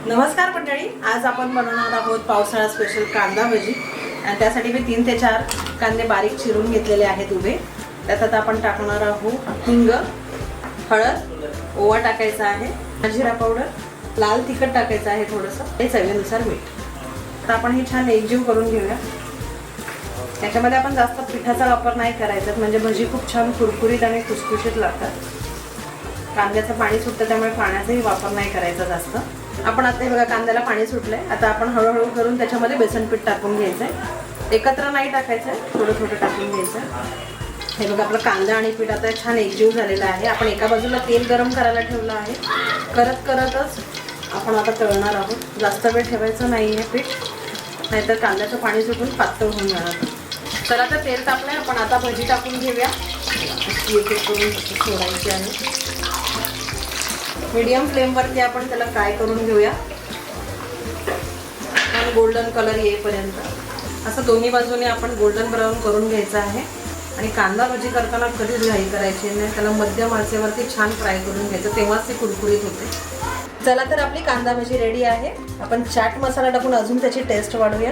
नमस्कार मंडळी, आज आपण बनवणार आहोत पावसाळा स्पेशल कांदा भजी आणि त्यासाठी मी 3 ते 4 कांदे बारीक चिरून घेतलेले आहेत उभे। त्यात आता आपण टाकणार आहोत हिंग, हळद, ओवा टाकायचा आहे, जिरा पावडर, लाल तिखट टाकायचं आहे थोडंसं, हे चवीनुसार मीठ। आता आपण हे छान एकजीव करून घेऊया। त्याच्यामध्ये आपण जास्त पिठाचा वापर नाही करायचा, म्हणजे भजी खूप छान कुरकुरीत आणि खुसखुशीत लागतात। कांद्याचं पाणी सुटतं त्यामुळे पाण्याचाही वापर नाही करायचा जास्त। आपण आता हे बघा कांद्याला पाणी सुटलंय। आता आपण हळूहळू करून त्याच्यामध्ये बेसन पीठ टाकून घ्यायचंय, एकत्र नाही टाकायचं, थोडं थोडं टाकून घ्यायचं। हे बघा आपलं कांदा आणि पीठ आता छान एकजीव झालेलं आहे। आपण एका बाजूला तेल गरम करायला ठेवलं आहे, करतच आपण आता तळणार आहोत। जास्त वेळ ठेवायचं नाही आहे पीठ, नाहीतर कांद्याचं पाणी सुटून पातळ होऊन जाणार। चला आता तेल तापलंय, आपण आता भजी टाकून घेऊया। एक एक करून सोडायची आहे। मीडियम फ्लेमवरती आपण त्याला फ्राय करून घेऊया, आणि गोल्डन कलर येईपर्यंत असं दोन्ही बाजूने आपण गोल्डन ब्राऊन करून घ्यायचं आहे। आणि कांदा भजी करताना कधीच घाई करायची नाही, त्याला मध्यम आचेवरती छान फ्राय करून घ्यायचं, तेव्हाच ती कुरकुरीत होते। चला तर आपली कांदा भजी रेडी आहे। आपण चाट मसाला टाकून अजून त्याची टेस्ट वाढवूया।